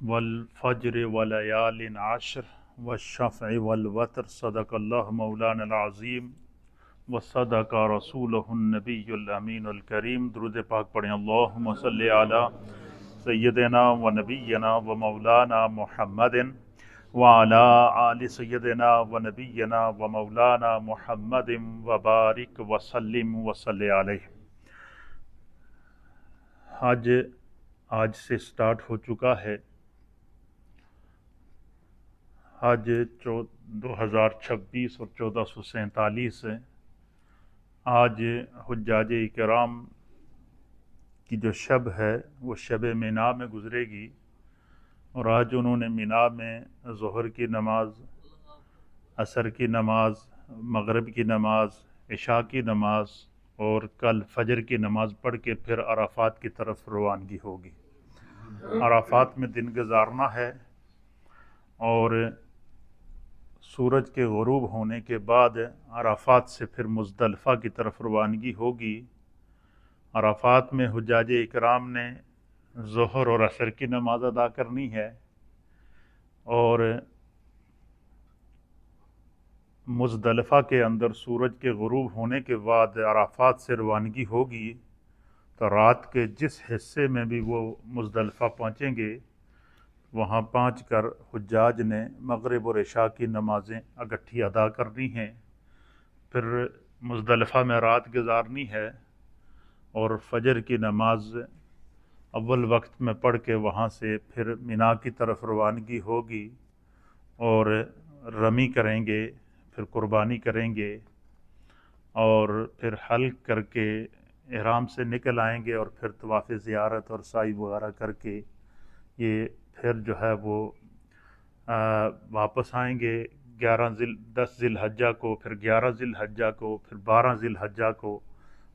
والفجر وليال عشر والشفع والوتر صدق الله مولانا العظیم وصدق رسوله النبی الامین الکریم۔ درود پاک پڑھیں۔ اللہم صلی علی سیدنا و نبینا و مولانا محمد وعلی آل سیدنا و نبینا و مولانا محمد وبارک وسلم وصلی علیہ۔ حج آج سے سٹارٹ ہو چکا ہے۔ حج 2026 اور 1447 ہے۔ آج حجاج کرام کی جو شب ہے وہ شب مینا میں گزرے گی، اور آج انہوں نے مینا میں ظہر کی نماز، عصر کی نماز، مغرب کی نماز، عشاء کی نماز اور کل فجر کی نماز پڑھ کے پھر عرفات کی طرف روانگی ہوگی۔ عرفات میں دن گزارنا ہے، اور سورج کے غروب ہونے کے بعد عرفات سے پھر مزدلفہ کی طرف روانگی ہوگی۔ عرفات میں حجاج اکرام نے ظہر اور عصر کی نماز ادا کرنی ہے، اور مزدلفہ کے اندر سورج کے غروب ہونے کے بعد عرفات سے روانگی ہوگی، تو رات کے جس حصے میں بھی وہ مزدلفہ پہنچیں گے وہاں پہنچ کر حجاج نے مغرب اور عشاء کی نمازیں اکٹھی ادا کرنی ہیں، پھر مزدلفہ میں رات گزارنی ہے، اور فجر کی نماز اول وقت میں پڑھ کے وہاں سے پھر مینا کی طرف روانگی ہوگی، اور رمی کریں گے، پھر قربانی کریں گے، اور پھر حلق کر کے احرام سے نکل آئیں گے، اور پھر طواف زیارت اور سعی وغیرہ کر کے یہ پھر جو ہے وہ واپس آئیں گے 10 ذی الحجہ کو، پھر 11 ذی الحجہ کو، پھر 12 ذی الحجہ کو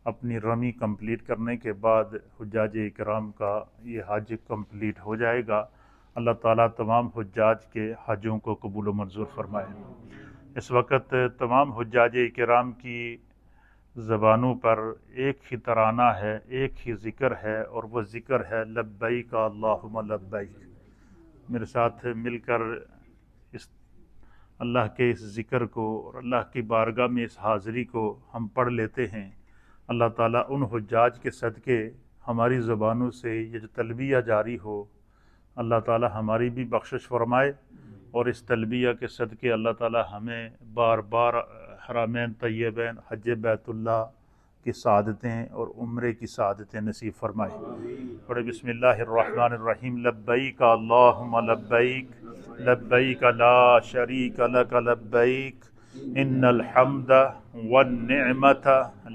اپنی رمی کمپلیٹ کرنے کے بعد حجاج اکرام کا یہ حج کمپلیٹ ہو جائے گا۔ اللہ تعالیٰ تمام حجاج کے حجوں کو قبول و منظور فرمائے۔ اس وقت تمام حجاج اکرام کی زبانوں پر ایک ہی ترانہ ہے، ایک ہی ذکر ہے، اور وہ ذکر ہے لبیک اللہم لبیک۔ میرے ساتھ مل کر اس اللہ کے اس ذکر کو اور اللہ کی بارگاہ میں اس حاضری کو ہم پڑھ لیتے ہیں۔ اللہ تعالیٰ ان حجاج کے صدقے ہماری زبانوں سے یہ جو تلبیہ جاری ہو، اللہ تعالیٰ ہماری بھی بخشش فرمائے، اور اس تلبیہ کے صدقے اللہ تعالیٰ ہمیں بار بار حرمین طیبین، حج بیت اللہ کی سعادتیں اور عمرے کی سعادتیں نصیب فرمائے۔ پڑھے بسم اللہ الرحمن الرحیم۔ لبیک اللہم لبیک لبیک لا شریک لک لبیک ان الحمد والنعمت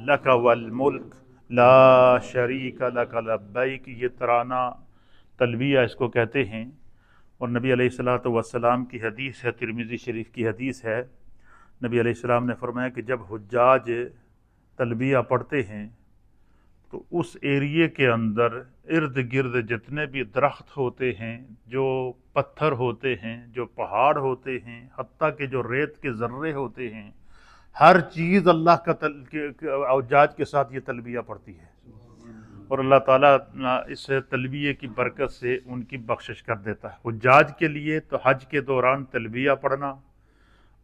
لک والملک لا شریک لک لبیک۔ یہ ترانہ تلبیہ اس کو کہتے ہیں، اور نبی علیہ الصلوۃ والسلام کی حدیث ہے، ترمذی شریف کی حدیث ہے۔ نبی علیہ السلام نے فرمایا کہ جب حجاج تلبیہ پڑھتے ہیں تو اس ایریے کے اندر ارد گرد جتنے بھی درخت ہوتے ہیں، جو پتھر ہوتے ہیں، جو پہاڑ ہوتے ہیں، حتیٰ کہ جو ریت کے ذرے ہوتے ہیں، ہر چیز اللہ کا حجاج کے ساتھ یہ تلبیہ پڑھتی ہے، اور اللہ تعالیٰ اس تلبیہ کی برکت سے ان کی بخشش کر دیتا ہے۔ حجاج کے لیے تو حج کے دوران تلبیہ پڑھنا،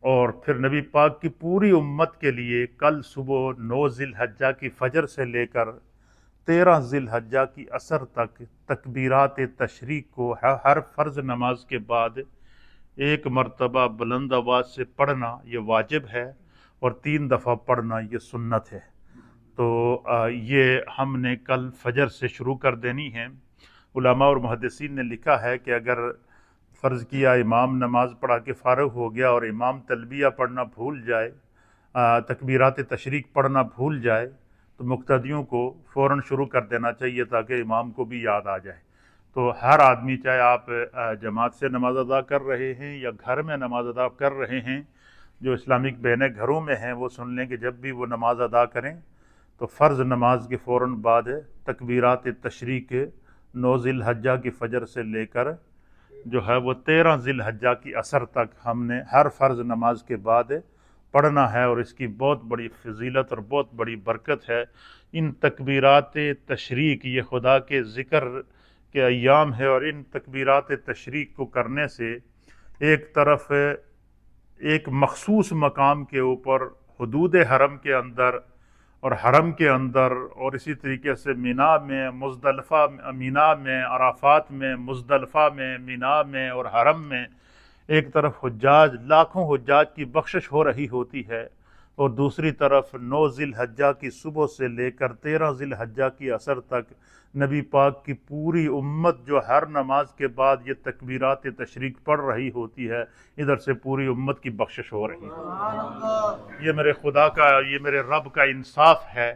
اور پھر نبی پاک کی پوری امت کے لیے کل صبح 9 ذی الحجہ کی فجر سے لے کر 13 ذی الحجہ کی عصر تک تکبیرات تشریق کو ہر فرض نماز کے بعد ایک مرتبہ بلند آواز سے پڑھنا یہ واجب ہے، اور 3 دفعہ پڑھنا یہ سنت ہے۔ تو یہ ہم نے کل فجر سے شروع کر دینی ہے۔ علماء اور محدثین نے لکھا ہے کہ اگر فرض کیا امام نماز پڑھا کے فارغ ہو گیا اور امام تلبیہ پڑھنا بھول جائے، تکبیرات تشریق پڑھنا بھول جائے، تو مقتدیوں کو فوراً شروع کر دینا چاہیے تاکہ امام کو بھی یاد آ جائے۔ تو ہر آدمی، چاہے آپ جماعت سے نماز ادا کر رہے ہیں یا گھر میں نماز ادا کر رہے ہیں، جو اسلامک بہنیں گھروں میں ہیں وہ سن لیں کہ جب بھی وہ نماز ادا کریں تو فرض نماز کے فوراً بعد تکبیرات تشریق 9 ذی الحجہ کی فجر سے لے کر جو ہے وہ 13 ذی الحجہ کی عصر تک ہم نے ہر فرض نماز کے بعد پڑھنا ہے، اور اس کی بہت بڑی فضیلت اور بہت بڑی برکت ہے۔ ان تکبیرات تشریق یہ خدا کے ذکر کے ایام ہے، اور ان تکبیرات تشریق کو کرنے سے ایک طرف ایک مخصوص مقام کے اوپر حدود حرم کے اندر اور حرم کے اندر، اور اسی طریقے سے مینا میں، مزدلفہ مینا میں، عرفات میں، مزدلفہ میں، مینا میں اور حرم میں ایک طرف حجاج، لاکھوں حجاج کی بخشش ہو رہی ہوتی ہے، اور دوسری طرف 9 ذی الحجہ کی صبح سے لے کر 13 ذی الحجہ کی عصر تک نبی پاک کی پوری امت جو ہر نماز کے بعد یہ تکبیرات تشریق پڑھ رہی ہوتی ہے، ادھر سے پوری امت کی بخشش ہو رہی ہے۔ یہ میرے خدا کا، یہ میرے رب کا انصاف ہے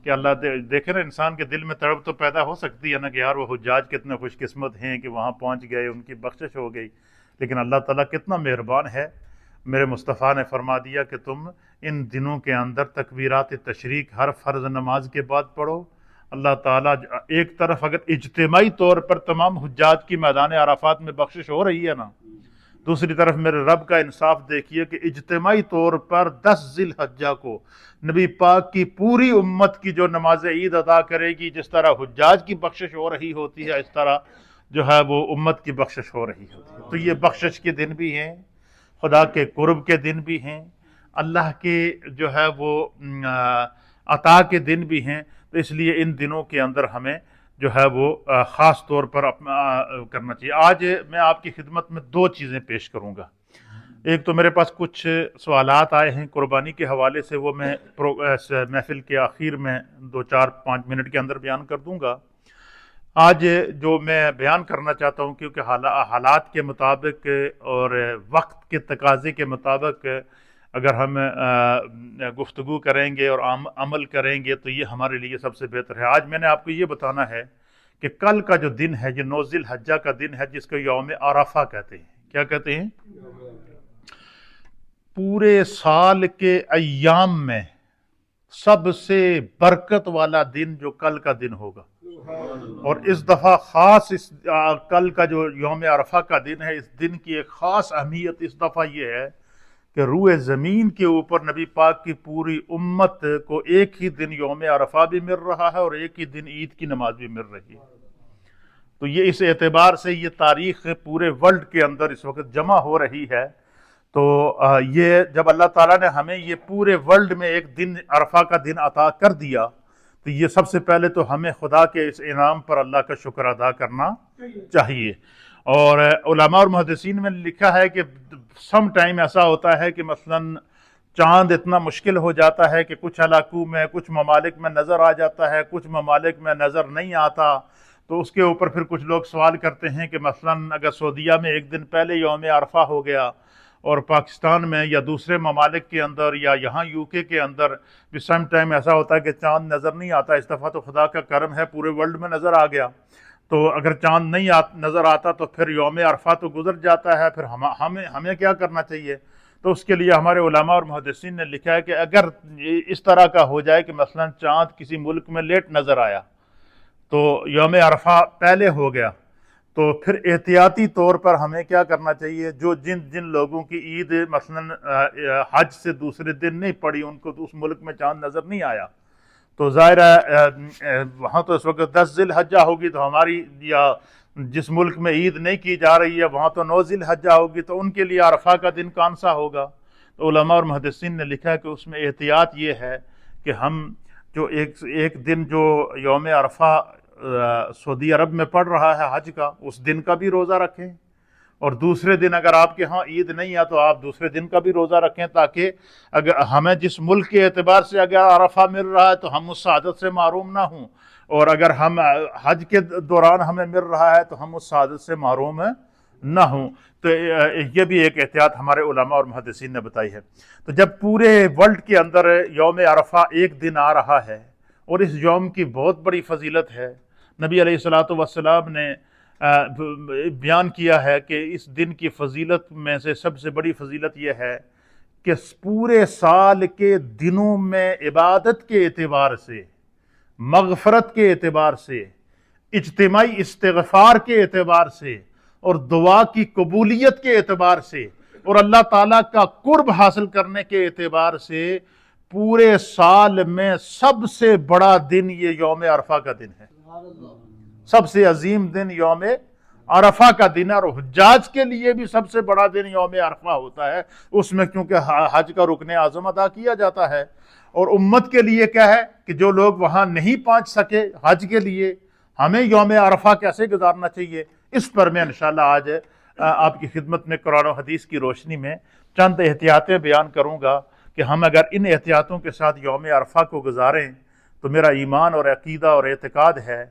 کہ اللہ دیکھے نا، انسان کے دل میں تڑپ تو پیدا ہو سکتی ہے نا کہ یار وہ حجاج کتنے خوش قسمت ہیں کہ وہاں پہنچ گئے، ان کی بخشش ہو گئی، لیکن اللہ تعالیٰ کتنا مہربان ہے۔ میرے مصطفیٰ نے فرما دیا کہ تم ان دنوں کے اندر تکبیرات تشریق ہر فرض نماز کے بعد پڑھو۔ اللہ تعالیٰ ایک طرف اگر اجتماعی طور پر تمام حجاج کی میدان عرفات میں بخشش ہو رہی ہے نا، دوسری طرف میرے رب کا انصاف دیکھیے کہ اجتماعی طور پر 10 ذی الحجہ کو نبی پاک کی پوری امت کی جو نماز عید ادا کرے گی، جس طرح حجاج کی بخشش ہو رہی ہوتی ہے، اس طرح جو ہے وہ امت کی بخشش ہو رہی ہوتی ہے۔ تو یہ بخشش کے دن بھی ہیں، خدا کے قرب کے دن بھی ہیں، اللہ کے جو ہے وہ عطا کے دن بھی ہیں، تو اس لیے ان دنوں کے اندر ہمیں جو ہے وہ خاص طور پر کرنا چاہیے۔ آج میں آپ کی خدمت میں 2 چیزیں پیش کروں گا۔ ایک تو میرے پاس کچھ سوالات آئے ہیں قربانی کے حوالے سے، وہ میں محفل کے آخر میں 2-4-5 منٹ کے اندر بیان کر دوں گا۔ آج جو میں بیان کرنا چاہتا ہوں، کیونکہ حالات کے مطابق اور وقت کے تقاضے کے مطابق اگر ہم گفتگو کریں گے اور عمل کریں گے تو یہ ہمارے لیے سب سے بہتر ہے۔ آج میں نے آپ کو یہ بتانا ہے کہ کل کا جو دن ہے، یہ 9 ذی الحجہ کا دن ہے، جس کو یوم عرفہ کہتے ہیں۔ کیا کہتے ہیں؟ پورے سال کے ایام میں سب سے برکت والا دن جو کل کا دن ہوگا، اور اس دفعہ خاص کل کا جو یوم عرفہ کا دن ہے، اس دن کی ایک خاص اہمیت اس دفعہ یہ ہے کہ روئے زمین کے اوپر نبی پاک کی پوری امت کو ایک ہی دن یوم عرفہ بھی مل رہا ہے اور ایک ہی دن عید کی نماز بھی مل رہی ہے۔ تو یہ اس اعتبار سے یہ تاریخ پورے ورلڈ کے اندر اس وقت جمع ہو رہی ہے۔ تو یہ جب اللہ تعالیٰ نے ہمیں یہ پورے ورلڈ میں ایک دن عرفہ کا دن عطا کر دیا، تو یہ سب سے پہلے تو ہمیں خدا کے اس انعام پر اللہ کا شکر ادا کرنا چاہیے۔ اور علماء اور محدثین میں لکھا ہے کہ سم ٹائم ایسا ہوتا ہے کہ مثلاً چاند اتنا مشکل ہو جاتا ہے کہ کچھ علاقوں میں، کچھ ممالک میں نظر آ جاتا ہے، کچھ ممالک میں نظر نہیں آتا، تو اس کے اوپر پھر کچھ لوگ سوال کرتے ہیں کہ مثلاً اگر سعودیہ میں ایک دن پہلے یوم عرفہ ہو گیا اور پاکستان میں یا دوسرے ممالک کے اندر یا یہاں UK کے اندر بھی سم ٹائم ایسا ہوتا ہے کہ چاند نظر نہیں آتا، اس دفعہ تو خدا کا کرم ہے پورے ورلڈ میں نظر آ گیا، تو اگر چاند نہیں نظر آتا تو پھر یوم عرفہ تو گزر جاتا ہے، پھر ہمیں کیا کرنا چاہیے؟ تو اس کے لیے ہمارے علماء اور محدثین نے لکھا ہے کہ اگر اس طرح کا ہو جائے کہ مثلا چاند کسی ملک میں لیٹ نظر آیا تو یوم عرفہ پہلے ہو گیا، تو پھر احتیاطی طور پر ہمیں کیا کرنا چاہیے؟ جو جن لوگوں کی عید مثلا حج سے دوسرے دن نہیں پڑی، ان کو تو اس ملک میں چاند نظر نہیں آیا، تو ظاہر ہے وہاں تو اس وقت 10 ذی الحجہ ہوگی، تو ہماری یا جس ملک میں عید نہیں کی جا رہی ہے وہاں تو 9 ذی الحجہ ہوگی، تو ان کے لیے عرفہ کا دن کون سا ہوگا؟ تو علماء اور محدثین نے لکھا ہے کہ اس میں احتیاط یہ ہے کہ ہم جو ایک دن جو یوم عرفہ سعودی عرب میں پڑ رہا ہے حج کا، اس دن کا بھی روزہ رکھیں، اور دوسرے دن اگر آپ کے ہاں عید نہیں ہے تو آپ دوسرے دن کا بھی روزہ رکھیں، تاکہ اگر ہمیں جس ملک کے اعتبار سے اگر عرفہ مل رہا ہے تو ہم اس سعادت سے محروم نہ ہوں، اور اگر ہم حج کے دوران ہمیں مل رہا ہے تو ہم اس سعادت سے محروم نہ ہوں۔ تو یہ بھی ایک احتیاط ہمارے علماء اور محدثین نے بتائی ہے۔ تو جب پورے ورلڈ کے اندر یوم عرفہ ایک دن آ رہا ہے اور اس یوم کی بہت بڑی فضیلت ہے، نبی علیہ الصلوۃ والسلام نے بیان کیا ہے کہ اس دن کی فضیلت میں سے سب سے بڑی فضیلت یہ ہے کہ پورے سال کے دنوں میں عبادت کے اعتبار سے، مغفرت کے اعتبار سے، اجتماعی استغفار کے اعتبار سے، اور دعا کی قبولیت کے اعتبار سے، اور اللہ تعالیٰ کا قرب حاصل کرنے کے اعتبار سے پورے سال میں سب سے بڑا دن یہ یوم عرفہ کا دن ہے۔ سب سے عظیم دن یوم عرفہ کا دن ہے، اور حجاج کے لیے بھی سب سے بڑا دن یوم عرفہ ہوتا ہے۔ اس میں کیونکہ حج کا رکن اعظم ادا کیا جاتا ہے، اور امت کے لیے کیا ہے کہ جو لوگ وہاں نہیں پہنچ سکے حج کے لیے، ہمیں یوم عرفہ کیسے گزارنا چاہیے، اس پر میں انشاءاللہ آج آپ کی خدمت میں قرآن و حدیث کی روشنی میں چند احتیاطیں بیان کروں گا کہ ہم اگر ان احتیاطوں کے ساتھ یوم عرفہ کو گزاریں تو میرا ایمان اور عقیدہ اور اعتقاد ہے،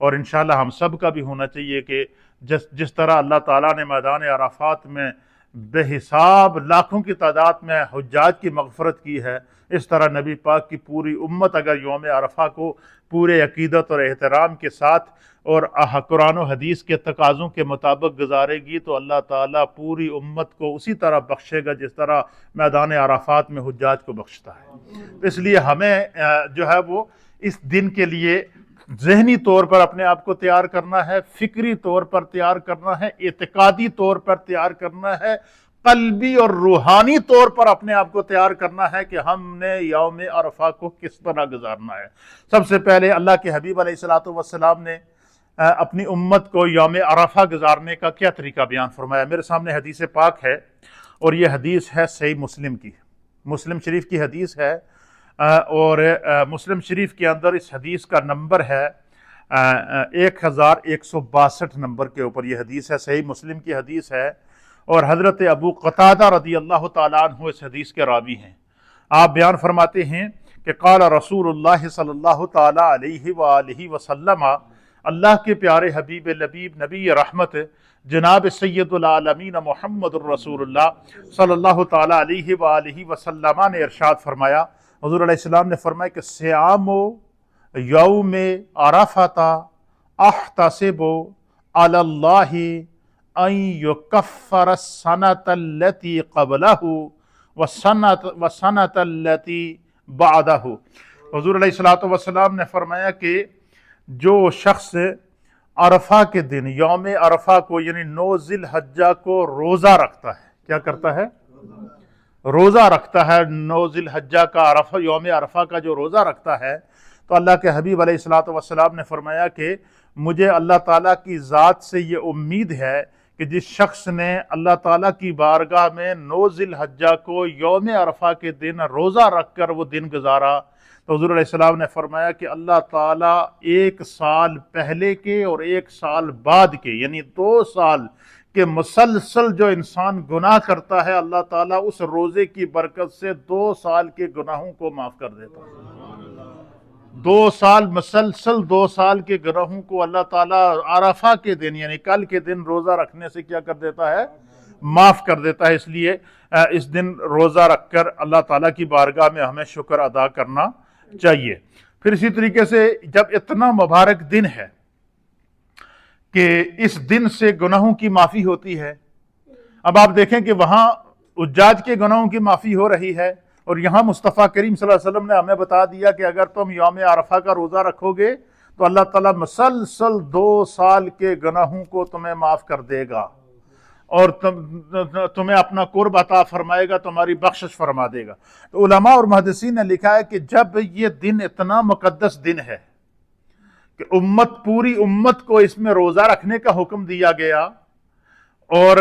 اور انشاءاللہ ہم سب کا بھی ہونا چاہیے کہ جس طرح اللہ تعالیٰ نے میدان عرفات میں بے حساب لاکھوں کی تعداد میں حجاج کی مغفرت کی ہے، اس طرح نبی پاک کی پوری امت اگر یوم عرفہ کو پورے عقیدت اور احترام کے ساتھ اور قرآن و حدیث کے تقاضوں کے مطابق گزارے گی تو اللہ تعالیٰ پوری امت کو اسی طرح بخشے گا جس طرح میدان عرفات میں حجاج کو بخشتا ہے۔ اس لیے ہمیں جو ہے وہ اس دن کے لیے ذہنی طور پر اپنے آپ کو تیار کرنا ہے، فکری طور پر تیار کرنا ہے، اعتقادی طور پر تیار کرنا ہے، قلبی اور روحانی طور پر اپنے آپ کو تیار کرنا ہے کہ ہم نے یوم عرفہ کو کس طرح گزارنا ہے۔ سب سے پہلے اللہ کے حبیب علیہ السلام نے اپنی امت کو یوم عرفہ گزارنے کا کیا طریقہ بیان فرمایا۔ میرے سامنے حدیث پاک ہے، اور یہ حدیث ہے صحیح مسلم کی، مسلم شریف کی حدیث ہے، اور مسلم شریف کے اندر اس حدیث کا نمبر ہے 1162 نمبر کے اوپر یہ حدیث ہے، صحیح مسلم کی حدیث ہے، اور حضرت ابو قتادہ رضی اللہ تعالیٰ عنہ اس حدیث کے راوی ہیں۔ آپ بیان فرماتے ہیں کہ قال رسول اللہ صلی اللہ تعالیٰ علیہ وآلہ وسلم، اللہ کے پیارے حبیب لبیب نبی رحمت جناب سید العالمین محمد الرسول اللہ صلی اللہ تعالیٰ علیہ وآلہ وسلم نے ارشاد فرمایا، حضور علیہ السلام نے فرمایا کہ سیام یوم عرفۃ احتسب علی اللہ ان یکفر السنۃ التي قبلہ والسنۃ التي بعدہ۔ حضور علیہ السلام نے فرمایا کہ جو شخص عرفہ کے دن یوم عرفہ کو یعنی 9 ذی الحجہ کو روزہ رکھتا ہے، کیا کرتا ہے؟ روزہ رکھتا ہے، 9 ذی الحجہ کا عرفہ یوم عرفہ کا جو روزہ رکھتا ہے، تو اللہ کے حبیب علیہ السلام نے فرمایا کہ مجھے اللہ تعالیٰ کی ذات سے یہ امید ہے کہ جس شخص نے اللہ تعالیٰ کی بارگاہ میں 9 ذی الحجہ کو یوم عرفہ کے دن روزہ رکھ کر وہ دن گزارا، تو حضور علیہ السلام نے فرمایا کہ اللہ تعالیٰ 1 سال پہلے کے اور 1 سال بعد کے یعنی 2 سال کہ مسلسل جو انسان گناہ کرتا ہے، اللہ تعالیٰ اس روزے کی برکت سے 2 سال کے گناہوں کو معاف کر دیتا ہے۔ 2 سال مسلسل 2 سال کے گناہوں کو اللہ تعالیٰ عرفہ کے دن یعنی کل کے دن روزہ رکھنے سے کیا کر دیتا ہے؟ معاف کر دیتا ہے۔ اس لیے اس دن روزہ رکھ کر اللہ تعالیٰ کی بارگاہ میں ہمیں شکر ادا کرنا چاہیے۔ پھر اسی طریقے سے جب اتنا مبارک دن ہے کہ اس دن سے گناہوں کی معافی ہوتی ہے، اب آپ دیکھیں کہ وہاں حجاج کے گناہوں کی معافی ہو رہی ہے، اور یہاں مصطفیٰ کریم صلی اللہ علیہ وسلم نے ہمیں بتا دیا کہ اگر تم یوم عرفہ کا روزہ رکھو گے تو اللہ تعالیٰ مسلسل 2 سال کے گناہوں کو تمہیں معاف کر دے گا، اور تمہیں اپنا قرب عطا فرمائے گا، تمہاری بخشش فرما دے گا۔ تو علماء اور محدثین نے لکھا ہے کہ جب یہ دن اتنا مقدس دن ہے کہ پوری امت کو اس میں روزہ رکھنے کا حکم دیا گیا، اور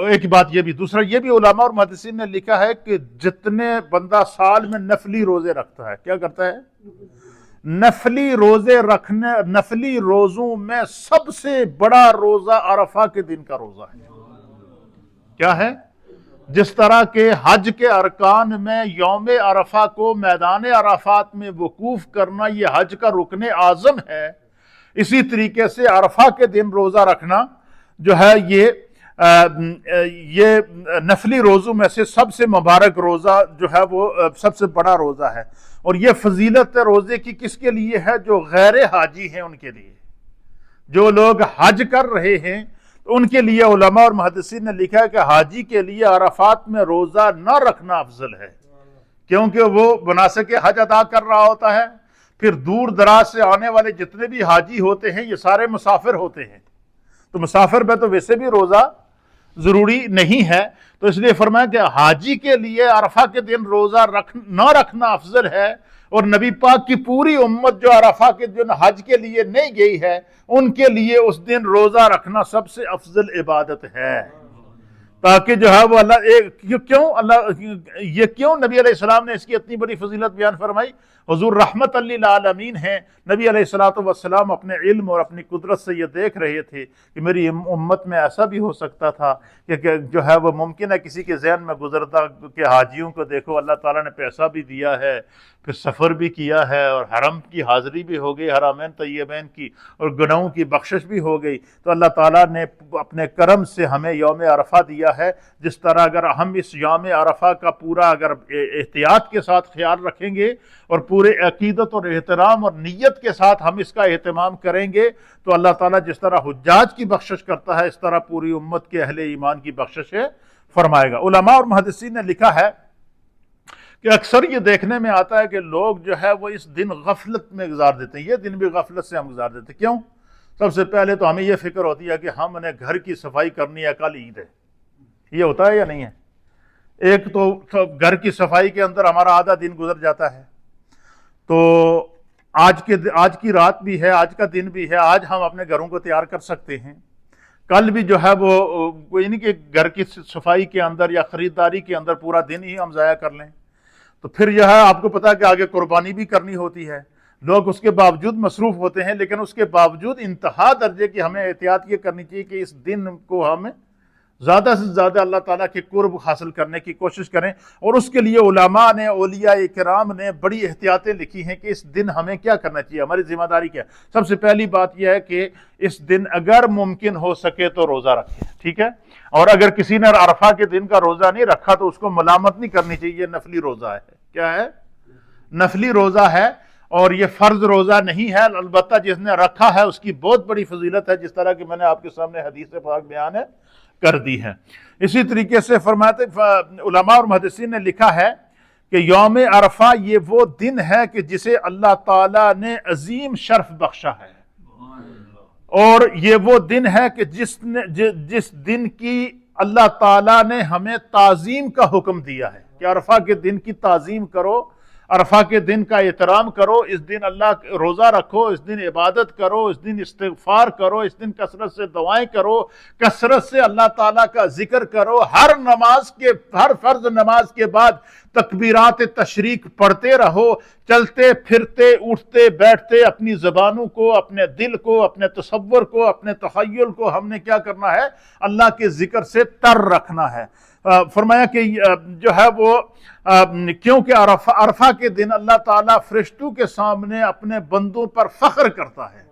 ایک بات یہ بھی، دوسرا یہ بھی علماء اور محدثین نے لکھا ہے کہ جتنے بندہ سال میں نفلی روزے رکھتا ہے، کیا کرتا ہے؟ نفلی روزے رکھنے، نفلی روزوں میں سب سے بڑا روزہ عرفہ کے دن کا روزہ ہے۔ کیا ہے؟ جس طرح کہ حج کے ارکان میں یوم عرفہ کو میدان عرفات میں وقوف کرنا یہ حج کا رکن اعظم ہے، اسی طریقے سے عرفہ کے دن روزہ رکھنا جو ہے یہ نفلی روزوں میں سے سب سے مبارک روزہ جو ہے وہ سب سے بڑا روزہ ہے۔ اور یہ فضیلت روزے کی کس کے لیے ہے؟ جو غیر حاجی ہیں ان کے لیے، جو لوگ حج کر رہے ہیں ان کے لیے علماء اور محدثین نے لکھا ہے کہ حاجی کے لیے عرفات میں روزہ نہ رکھنا افضل ہے، کیونکہ وہ مناسک حج ادا کر رہا ہوتا ہے۔ پھر دور دراز سے آنے والے جتنے بھی حاجی ہوتے ہیں یہ سارے مسافر ہوتے ہیں، تو مسافر میں تو ویسے بھی روزہ ضروری نہیں ہے، تو اس لیے فرمایا کہ حاجی کے لیے عرفہ کے دن روزہ نہ رکھنا افضل ہے، اور نبی پاک کی پوری امت جو عرفہ کے دن حج کے لیے نہیں گئی ہے، ان کے لیے اس دن روزہ رکھنا سب سے افضل عبادت ہے، تاکہ جو ہے وہ یہ کیوں نبی علیہ السلام نے اس کی اتنی بڑی فضیلت بیان فرمائی؟ حضور رحمت للعالمین ہیں، نبی علیہ السلام اپنے علم اور اپنی قدرت سے یہ دیکھ رہے تھے کہ میری امت میں ایسا بھی ہو سکتا تھا کہ جو ہے وہ ممکن ہے کسی کے ذہن میں گزرتا کہ حاجیوں کو دیکھو اللہ تعالیٰ نے پیسہ بھی دیا ہے، پھر سفر بھی کیا ہے، اور حرم کی حاضری بھی ہو گئی، حرمین طیبین کی، اور گناہوں کی بخشش بھی ہو گئی، تو اللہ تعالیٰ نے اپنے کرم سے ہمیں یوم عرفہ دیا ہے۔ جس طرح اگر ہم اس یوم عرفہ کا پورا اگر احتیاط کے ساتھ خیال رکھیں گے اور پورے عقیدت اور احترام اور نیت کے ساتھ ہم اس کا اہتمام کریں گے، تو اللہ تعالیٰ جس طرح حجاج کی بخشش کرتا ہے، اس طرح پوری امت کے اہل ایمان کی بخشش فرمائے گا۔ علماء اور محدثین نے لکھا ہے کہ اکثر یہ دیکھنے میں آتا ہے کہ لوگ جو ہے وہ اس دن غفلت میں گزار دیتے ہیں، یہ دن بھی غفلت سے ہم گزار دیتے ہیں۔ کیوں؟ سب سے پہلے تو ہمیں یہ فکر ہوتی ہے کہ ہم نے گھر کی صفائی کرنی ہے، کل عید ہے۔ یہ ہوتا ہے یا نہیں ہے؟ ایک تو گھر کی صفائی کے اندر ہمارا آدھا دن گزر جاتا ہے، تو آج کی رات بھی ہے، آج کا دن بھی ہے، آج ہم اپنے گھروں کو تیار کر سکتے ہیں، کل بھی جو ہے وہ کوئی نہیں کہ گھر کی صفائی کے اندر یا خریداری کے اندر پورا دن ہی ہم ضائع کر لیں۔ تو پھر یہ ہے، آپ کو پتا ہے کہ آگے قربانی بھی کرنی ہوتی ہے، لوگ اس کے باوجود مصروف ہوتے ہیں، لیکن اس کے باوجود انتہا درجے کی ہمیں احتیاط یہ کرنی چاہیے کہ اس دن کو ہم زیادہ سے زیادہ اللہ تعالیٰ کے قرب حاصل کرنے کی کوشش کریں، اور اس کے لیے علماء نے، اولیاء کرام نے بڑی احتیاطیں لکھی ہیں کہ اس دن ہمیں کیا کرنا چاہیے، ہماری ذمہ داری کیا ہے۔ سب سے پہلی بات یہ ہے کہ اس دن اگر ممکن ہو سکے تو روزہ رکھیں، ٹھیک ہے؟ اور اگر کسی نے عرفہ کے دن کا روزہ نہیں رکھا تو اس کو ملامت نہیں کرنی چاہیے، یہ نفلی روزہ ہے۔ کیا ہے؟ نفلی روزہ ہے، اور یہ فرض روزہ نہیں ہے، البتہ جس نے رکھا ہے اس کی بہت بڑی فضیلت ہے، جس طرح کہ میں نے آپ کے سامنے حدیث پاک بیان کر دی ہے۔ اسی طریقے سے فرماتے علماء اور محدثین نے لکھا ہے کہ یوم عرفہ یہ وہ دن ہے کہ جسے اللہ تعالیٰ نے عظیم شرف بخشا ہے، اور یہ وہ دن ہے کہ جس دن کی اللہ تعالیٰ نے ہمیں تعظیم کا حکم دیا ہے کہ عرفہ کے دن کی تعظیم کرو، عرفہ کے دن کا احترام کرو، اس دن اللہ روزہ رکھو، اس دن عبادت کرو، اس دن استغفار کرو، اس دن کثرت سے دعائیں کرو، کثرت سے اللہ تعالیٰ کا ذکر کرو، ہر فرض نماز کے بعد تکبیرات تشریق پڑھتے رہو، چلتے پھرتے اٹھتے بیٹھتے اپنی زبانوں کو، اپنے دل کو، اپنے تصور کو، اپنے تخیل کو ہم نے کیا کرنا ہے؟ اللہ کے ذکر سے تر رکھنا ہے۔ فرمایا کہ جو ہے وہ کیونکہ عرفہ کے دن اللہ تعالیٰ فرشتوں کے سامنے اپنے بندوں پر فخر کرتا ہے،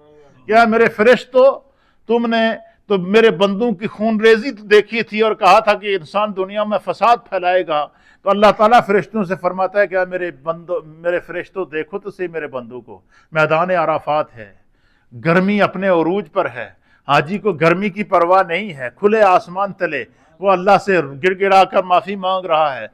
کیا میرے فرشتو، تم نے تو میرے بندوں کی خون ریزی دیکھی تھی اور کہا تھا کہ انسان دنیا میں فساد پھیلائے گا، تو اللہ تعالیٰ فرشتوں سے فرماتا ہے کہ میرے فرشتوں دیکھو تو صحیح میرے بندوں کو، میدان عرفات ہے، گرمی اپنے عروج پر ہے، حاجی کو گرمی کی پرواہ نہیں ہے، کھلے آسمان تلے وہ اللہ سے گڑ گڑا کر معافی مانگ رہا ہے۔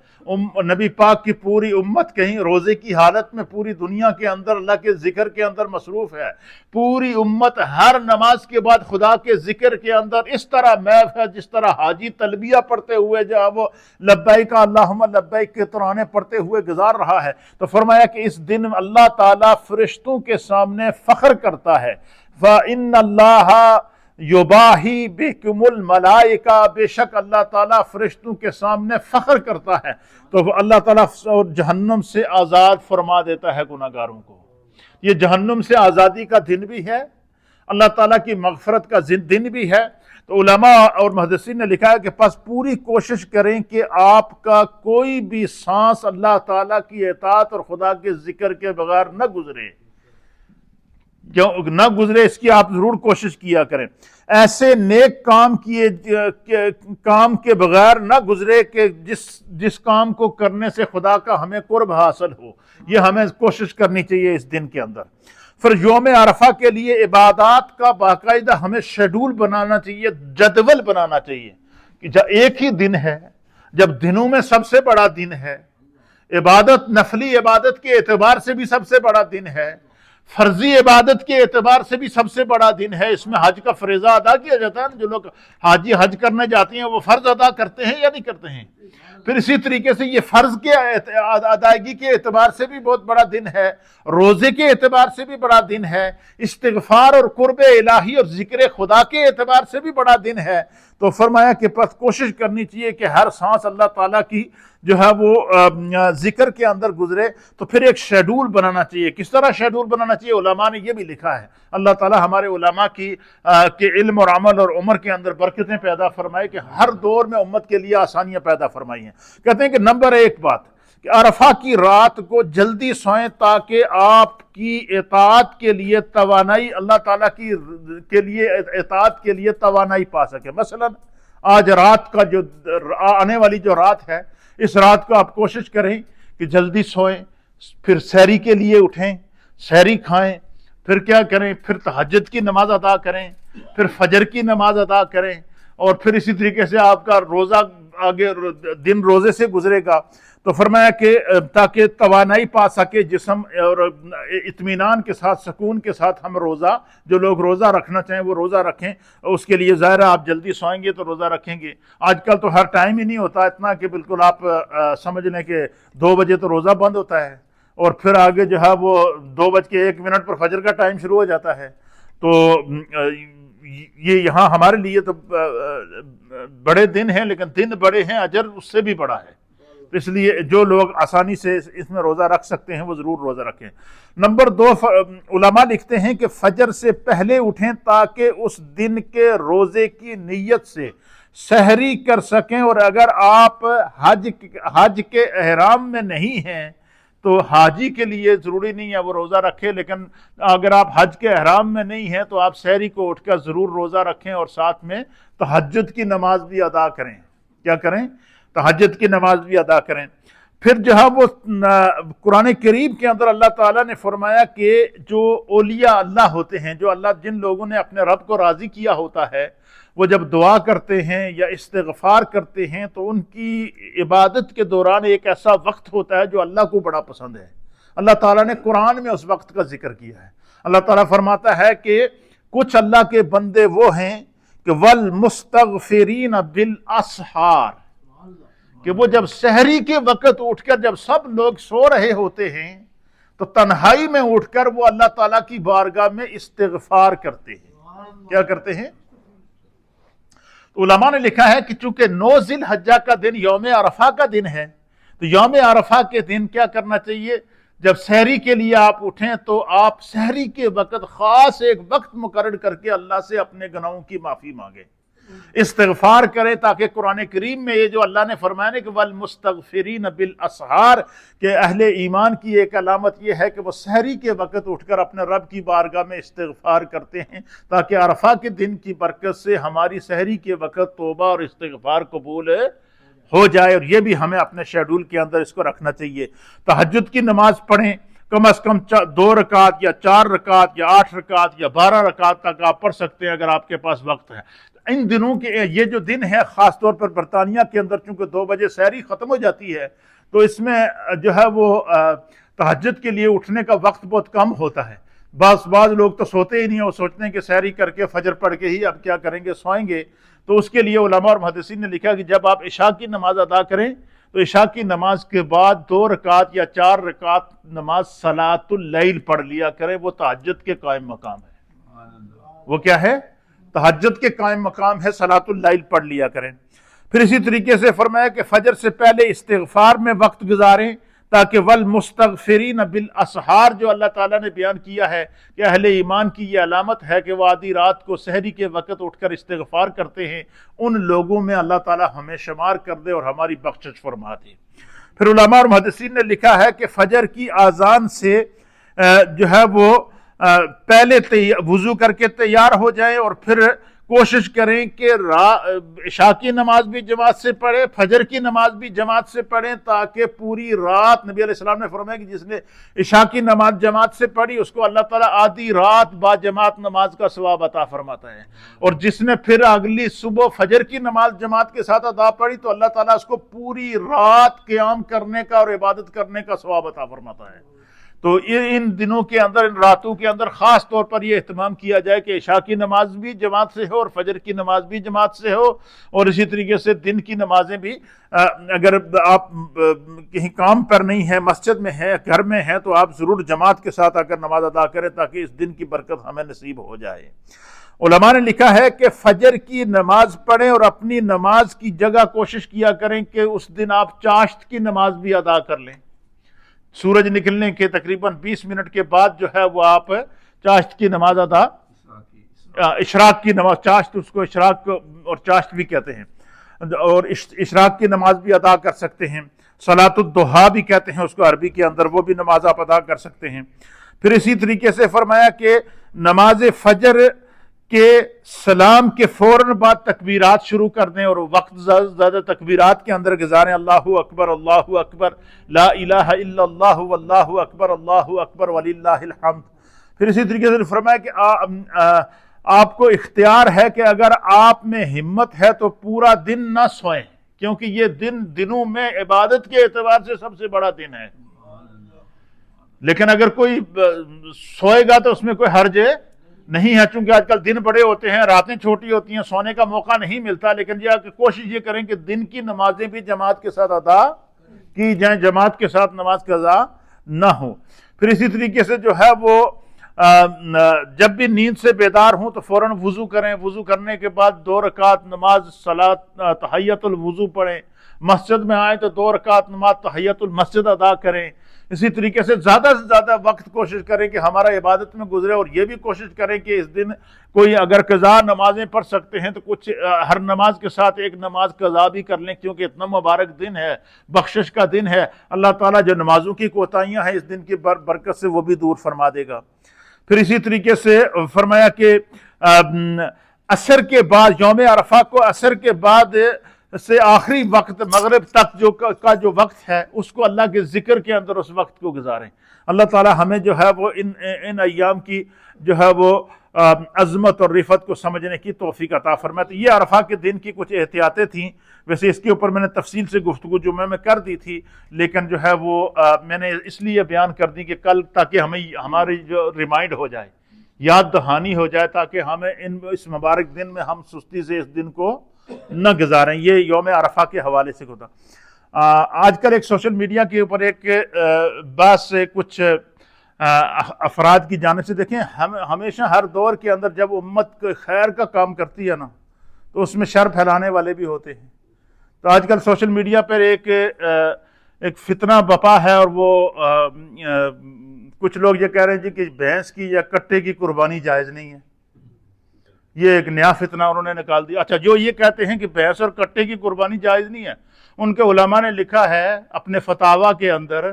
نبی پاک کی پوری امت کہیں روزے کی حالت میں پوری دنیا کے اندر اللہ کے ذکر کے اندر مصروف ہے، پوری امت ہر نماز کے بعد خدا کے ذکر کے اندر اس طرح محو ہے جس طرح حاجی تلبیہ پڑھتے ہوئے جب وہ لبیک اللہم لبیک کے ترانے پڑھتے ہوئے گزار رہا ہے، تو فرمایا کہ اس دن اللہ تعالیٰ فرشتوں کے سامنے فخر کرتا ہے، فَإِنَّ اللَّهَ یباہی بکم الملائکہ، بے شک اللہ تعالیٰ فرشتوں کے سامنے فخر کرتا ہے، تو اللہ تعالیٰ جہنم سے آزاد فرما دیتا ہے گناہگاروں کو۔ یہ جہنم سے آزادی کا دن بھی ہے، اللہ تعالیٰ کی مغفرت کا دن بھی ہے۔ تو علماء اور محدثین نے لکھا ہے کہ پس پوری کوشش کریں کہ آپ کا کوئی بھی سانس اللہ تعالیٰ کی اطاعت اور خدا کے ذکر کے بغیر نہ گزرے، اس کی آپ ضرور کوشش کیا کریں۔ ایسے نیک کام کے بغیر نہ گزرے کہ جس کام کو کرنے سے خدا کا ہمیں قرب حاصل ہو، یہ ہمیں کوشش کرنی چاہیے اس دن کے اندر۔ پھر یوم عرفہ کے لیے عبادات کا باقاعدہ ہمیں شیڈول بنانا چاہیے، جدول بنانا چاہیے کہ جب ایک ہی دن ہے، جب دنوں میں سب سے بڑا دن ہے، عبادت نفلی عبادت کے اعتبار سے بھی سب سے بڑا دن ہے، فرضی عبادت کے اعتبار سے بھی سب سے بڑا دن ہے. اس میں حج کا فریضہ ادا کیا جاتا ہے. جو لوگ حاجی حج کرنے جاتے ہیں وہ فرض ادا کرتے ہیں یا نہیں کرتے ہیں؟ پھر اسی طریقے سے یہ فرض کے ادائیگی کے اعتبار سے بھی بہت بڑا دن ہے, روزے کے اعتبار سے بھی بڑا دن ہے, استغفار اور قرب الہی اور ذکر خدا کے اعتبار سے بھی بڑا دن ہے. تو فرمایا کہ بس کوشش کرنی چاہیے کہ ہر سانس اللہ تعالیٰ کی جو ہے وہ ذکر کے اندر گزرے. تو پھر ایک شیڈول بنانا چاہیے. کس طرح شیڈول بنانا چاہیے؟ علماء نے یہ بھی لکھا ہے. اللہ تعالیٰ ہمارے علماء کے علم اور عمل اور عمر کے اندر برکتیں پیدا فرمائے کہ ہر دور میں امت کے لیے آسانیاں پیدا فرمائی ہیں. کہتے ہیں کہ نمبر ایک بات کہ عرفہ کی رات کو جلدی سوئیں تاکہ آپ کی اطاعت کے لیے توانائی, اللہ تعالیٰ کے لیے اطاعت کے لیے توانائی پا سکے. مثلا آج رات کا جو آنے والی جو رات ہے, اس رات کو آپ کوشش کریں کہ جلدی سوئیں, پھر سحری کے لیے اٹھیں, سحری کھائیں, پھر کیا کریں, پھر تہجد کی نماز ادا کریں, پھر فجر کی نماز ادا کریں, اور پھر اسی طریقے سے آپ کا روزہ آگے دن روزے سے گزرے گا. تو فرمایا کہ تاکہ توانائی پا سکے جسم, اور اطمینان کے ساتھ سکون کے ساتھ ہم روزہ, جو لوگ روزہ رکھنا چاہیں وہ روزہ رکھیں. اس کے لیے ظاہر ہے آپ جلدی سوئیں گے تو روزہ رکھیں گے. آج کل تو ہر ٹائم ہی نہیں ہوتا اتنا کہ بالکل آپ سمجھ لیں کہ 2 بجے تو روزہ بند ہوتا ہے, اور پھر آگے جو ہے وہ 2:01 پر فجر کا ٹائم شروع ہو جاتا ہے. تو یہ یہاں ہمارے لیے تو بڑے دن ہیں, لیکن دن بڑے ہیں, اجر اس سے بھی بڑا ہے. اس لیے جو لوگ آسانی سے اس میں روزہ رکھ سکتے ہیں وہ ضرور روزہ رکھیں. نمبر 2, علماء لکھتے ہیں کہ فجر سے پہلے اٹھیں تاکہ اس دن کے روزے کی نیت سے سحری کر سکیں. اور اگر آپ حج کے احرام میں نہیں ہیں تو حاجی کے لیے ضروری نہیں ہے وہ روزہ رکھے, لیکن اگر آپ حج کے احرام میں نہیں ہیں تو آپ سحری کو اٹھ کر ضرور روزہ رکھیں, اور ساتھ میں تہجد کی نماز بھی ادا کریں. کیا کریں؟ تہجد کی نماز بھی ادا کریں. پھر جو ہے وہ قرآن کریم کے اندر اللہ تعالیٰ نے فرمایا کہ جو اولیاء اللہ ہوتے ہیں, جو اللہ جن لوگوں نے اپنے رب کو راضی کیا ہوتا ہے, وہ جب دعا کرتے ہیں یا استغفار کرتے ہیں تو ان کی عبادت کے دوران ایک ایسا وقت ہوتا ہے جو اللہ کو بڑا پسند ہے. اللہ تعالیٰ نے قرآن میں اس وقت کا ذکر کیا ہے. اللہ تعالیٰ فرماتا ہے کہ کچھ اللہ کے بندے وہ ہیں کہ والمستغفرین بالاسحار, کہ وہ جب سحری کے وقت اٹھ کر, جب سب لوگ سو رہے ہوتے ہیں, تو تنہائی میں اٹھ کر وہ اللہ تعالیٰ کی بارگاہ میں استغفار کرتے ہیں. کیا کرتے ہیں؟ تو علماء نے لکھا ہے کہ چونکہ 9 ذی الحجہ کا دن یوم عرفہ کا دن ہے, تو یوم عرفہ کے دن کیا کرنا چاہیے؟ جب سحری کے لیے آپ اٹھیں تو آپ سحری کے وقت خاص ایک وقت مقرر کر کے اللہ سے اپنے گناہوں کی معافی مانگیں, استغفار کریں, تاکہ قرآن کریم میں یہ جو اللہ نے فرمایا کہ والمستغفرین بالاسحار, کہ اہل ایمان کی ایک علامت یہ ہے کہ وہ سحری کے وقت اٹھ کر اپنے رب کی بارگاہ میں استغفار کرتے ہیں, تاکہ عرفہ کے دن کی برکت سے ہماری سحری کے وقت توبہ اور استغفار قبول ہو جائے. اور یہ بھی ہمیں اپنے شیڈول کے اندر اس کو رکھنا چاہیے. تہجد کی نماز پڑھیں, کم از کم 2 رکعت یا 4 رکعت یا 8 رکعت یا 12 رکعت تک آپ پڑھ سکتے ہیں اگر آپ کے پاس وقت ہے. ان دنوں کے یہ جو دن ہے, خاص طور پر برطانیہ کے اندر چونکہ 2 بجے سحری ختم ہو جاتی ہے, تو اس میں جو ہے وہ تہجد کے لیے اٹھنے کا وقت بہت کم ہوتا ہے. بعض لوگ تو سوتے ہی نہیں, وہ سوچتے ہیں کہ سحری کر کے فجر پڑھ کے ہی اب کیا کریں گے, سوئیں گے. تو اس کے لیے علماء اور محدثین نے لکھا کہ جب آپ عشاء کی نماز ادا کریں تو عشاء کی نماز کے بعد 2 رکعت یا 4 رکعت نماز صلاۃ اللیل پڑھ لیا کریں. وہ تہجد کے قائم مقام ہے. وہ کیا ہے؟ تہجد کے قائم مقام ہے, صلاۃ اللیل پڑھ لیا کریں. پھر اسی طریقے سے فرمایا کہ فجر سے پہلے استغفار میں وقت گزاریں, تاکہ والمستغفرین بالاسحار جو اللہ تعالیٰ نے بیان کیا ہے کہ اہل ایمان کی یہ علامت ہے کہ وہ آدھی رات کو سحری کے وقت اٹھ کر استغفار کرتے ہیں, ان لوگوں میں اللہ تعالیٰ ہمیں شمار کر دے اور ہماری بخشش فرما دے. پھر علماء اور محدثین نے لکھا ہے کہ فجر کی اذان سے جو ہے وہ پہلے وضو کر کے تیار ہو جائیں, اور پھر کوشش کریں کہ عشاء کی نماز بھی جماعت سے پڑھیں, فجر کی نماز بھی جماعت سے پڑھیں, تاکہ پوری رات, نبی علیہ السلام نے فرمایا کہ جس نے عشاء کی نماز جماعت سے پڑھی اس کو اللہ تعالیٰ آدھی رات با جماعت نماز کا ثواب عطا فرماتا ہے, اور جس نے پھر اگلی صبح فجر کی نماز جماعت کے ساتھ ادا پڑھی تو اللہ تعالیٰ اس کو پوری رات قیام کرنے کا اور عبادت کرنے کا ثواب عطا فرماتا ہے. تو ان دنوں کے اندر، ان راتوں کے اندر خاص طور پر یہ اہتمام کیا جائے کہ عشاء کی نماز بھی جماعت سے ہو اور فجر کی نماز بھی جماعت سے ہو، اور اسی طریقے سے دن کی نمازیں بھی اگر آپ کہیں کام پر نہیں ہیں، مسجد میں ہیں، گھر میں ہیں، تو آپ ضرور جماعت کے ساتھ آ کر نماز ادا کریں تاکہ اس دن کی برکت ہمیں نصیب ہو جائے۔ علماء نے لکھا ہے کہ فجر کی نماز پڑھیں اور اپنی نماز کی جگہ کوشش کیا کریں کہ اس دن آپ چاشت کی نماز بھی ادا کر لیں۔ سورج نکلنے کے تقریباً 20 منٹ کے بعد جو ہے وہ آپ چاشت کی نماز ادا، اشراق کی نماز، چاشت اس کو اشراق اور چاشت بھی کہتے ہیں، اور اشراق کی نماز بھی ادا کر سکتے ہیں۔ صلاۃ الضحیٰ بھی کہتے ہیں اس کو عربی کے اندر، وہ بھی نماز آپ ادا کر سکتے ہیں۔ پھر اسی طریقے سے فرمایا کہ نماز فجر کے سلام کے فوراً بعد تکبیرات شروع کر دیں اور وقت زیادہ تکبیرات کے اندر گزاریں، اللہ اکبر اللہ اکبر لا الہ الا اللہ واللہ اکبر اللہ اکبر وللہ الحمد۔ پھر اسی طریقے سے فرمایا کہ آپ کو اختیار ہے کہ اگر آپ میں ہمت ہے تو پورا دن نہ سوئیں، کیونکہ یہ دنوں میں عبادت کے اعتبار سے سب سے بڑا دن ہے۔ لیکن اگر کوئی سوئے گا تو اس میں کوئی حرج نہیں ہے، چونکہ آج کل دن بڑے ہوتے ہیں، راتیں چھوٹی ہوتی ہیں، سونے کا موقع نہیں ملتا، لیکن یہ کوشش یہ کریں کہ دن کی نمازیں بھی جماعت کے ساتھ ادا کی جائیں، جماعت کے ساتھ نماز قضا نہ ہو۔ پھر اسی طریقے سے جو ہے وہ جب بھی نیند سے بیدار ہوں تو فوراً وضو کریں، وضو کرنے کے بعد 2 رکعت نماز صلاۃ تحیۃ الوضو پڑھیں، مسجد میں آئیں تو 2 رکعت نماز تحیۃ المسجد ادا کریں۔ اسی طریقے سے زیادہ وقت کوشش کریں کہ ہمارا عبادت میں گزرے، اور یہ بھی کوشش کریں کہ اس دن کوئی اگر قضا نمازیں پڑھ سکتے ہیں تو کچھ ہر نماز کے ساتھ ایک نماز قضا بھی کر لیں، کیونکہ اتنا مبارک دن ہے، بخشش کا دن ہے، اللہ تعالیٰ جو نمازوں کی کوتاہیاں ہیں اس دن کی برکت سے وہ بھی دور فرما دے گا۔ پھر اسی طریقے سے فرمایا کہ عصر کے بعد، یوم عرفہ کو عصر کے بعد سے آخری وقت مغرب تک کا جو وقت ہے اس کو اللہ کے ذکر کے اندر اس وقت کو گزاریں۔ اللہ تعالی ہمیں جو ہے وہ ان ایام کی جو ہے وہ عظمت اور رفعت کو سمجھنے کی توفیق عطا فرمائے۔ تو یہ عرفہ کے دن کی کچھ احتیاطیں تھیں، ویسے اس کے اوپر میں نے تفصیل سے گفتگو جمعہ میں کر دی تھی، لیکن جو ہے وہ میں نے اس لیے بیان کر دی کہ کل تاکہ ہماری جو ریمائنڈ ہو جائے، یاد دہانی ہو جائے، تاکہ ہمیں اس مبارک دن میں ہم سستی سے اس دن کو نہ گزاریں۔ یہ یوم عرفہ کے حوالے سے ہوتا۔ آج کل ایک سوشل میڈیا کے اوپر ایک بات سے کچھ افراد کی جانب سے دیکھیں، ہمیشہ ہر دور کے اندر جب امت خیر کا کام کرتی ہے نا تو اس میں شر پھیلانے والے بھی ہوتے ہیں۔ تو آج کل سوشل میڈیا پر ایک فتنہ بپا ہے، اور وہ کچھ لوگ یہ کہہ رہے ہیں جی کہ بھینس کی یا کٹے کی قربانی جائز نہیں ہے۔ یہ ایک نیا فتنہ انہوں نے نکال دیا۔ اچھا، جو یہ کہتے ہیں کہ بھینس اور کٹے کی قربانی جائز نہیں ہے، ان کے علماء نے لکھا ہے اپنے فتاویٰ کے اندر،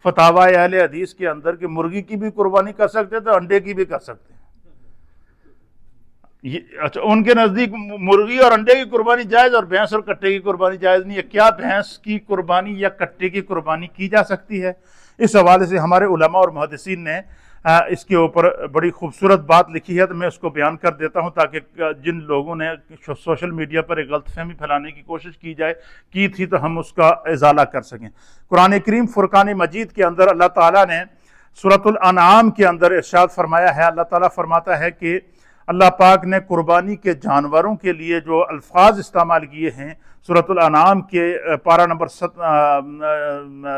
فتاویٰ اہل حدیث کے اندر، کہ مرغی کی بھی قربانی کر سکتے تو انڈے کی بھی کر سکتے ہیں۔ اچھا، ان کے نزدیک مرغی اور انڈے کی قربانی جائز اور بھینس اور کٹے کی قربانی جائز نہیں ہے۔ کیا بھینس کی قربانی یا کٹے کی قربانی کی جا سکتی ہے؟ اس حوالے سے ہمارے علماء اور محدثین نے اس کے اوپر بڑی خوبصورت بات لکھی ہے، تو میں اس کو بیان کر دیتا ہوں تاکہ جن لوگوں نے سوشل میڈیا پر ایک غلط فہمی پھیلانے کی کوشش کی تھی تو ہم اس کا ازالہ کر سکیں۔ قرآن کریم فرقان مجید کے اندر اللہ تعالیٰ نے سورۃ الانعام کے اندر ارشاد فرمایا ہے، اللہ تعالیٰ فرماتا ہے کہ اللہ پاک نے قربانی کے جانوروں کے لیے جو الفاظ استعمال کیے ہیں سورۃ الانعام کے پارہ نمبر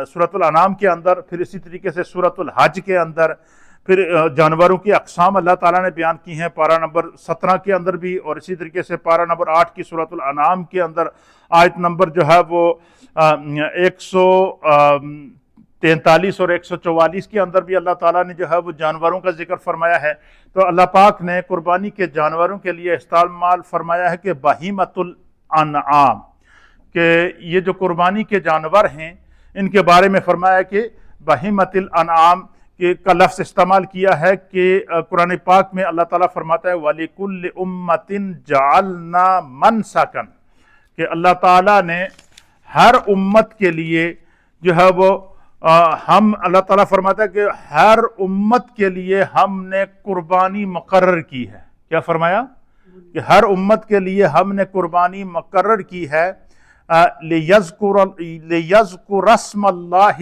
سورۃ الانعام کے اندر، پھر اسی طریقے سے سورۃ الحج کے اندر، پھر جانوروں کی اقسام اللہ تعالیٰ نے بیان کی ہیں پارہ نمبر 17 کے اندر بھی، اور اسی طریقے سے پارہ نمبر 8 کی سورۃ الانعام کے اندر آیت نمبر جو ہے وہ 143 اور 144 کے اندر بھی اللہ تعالیٰ نے جو ہے وہ جانوروں کا ذکر فرمایا ہے۔ تو اللہ پاک نے قربانی کے جانوروں کے لیے استعمال فرمایا ہے کہ بہیمۃ الانعام، کہ یہ جو قربانی کے جانور ہیں ان کے بارے میں فرمایا کہ بہیمۃ الانعام کا لفظ استعمال کیا ہے، کہ قرآن پاک میں اللہ تعالیٰ فرماتا ہے وَلِكُلِّ أُمَّةٍ جَعَلْنَا مَنْسَكًا، کہ اللہ تعالیٰ نے ہر امت کے لیے جو ہے وہ اللہ تعالیٰ فرماتا ہے کہ ہر امت کے لیے ہم نے قربانی مقرر کی ہے۔ کیا فرمایا؟ کہ ہر امت کے لیے ہم نے قربانی مقرر کی ہے، لِيَذْكُرَ اسْمَ اللَّهِ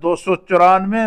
294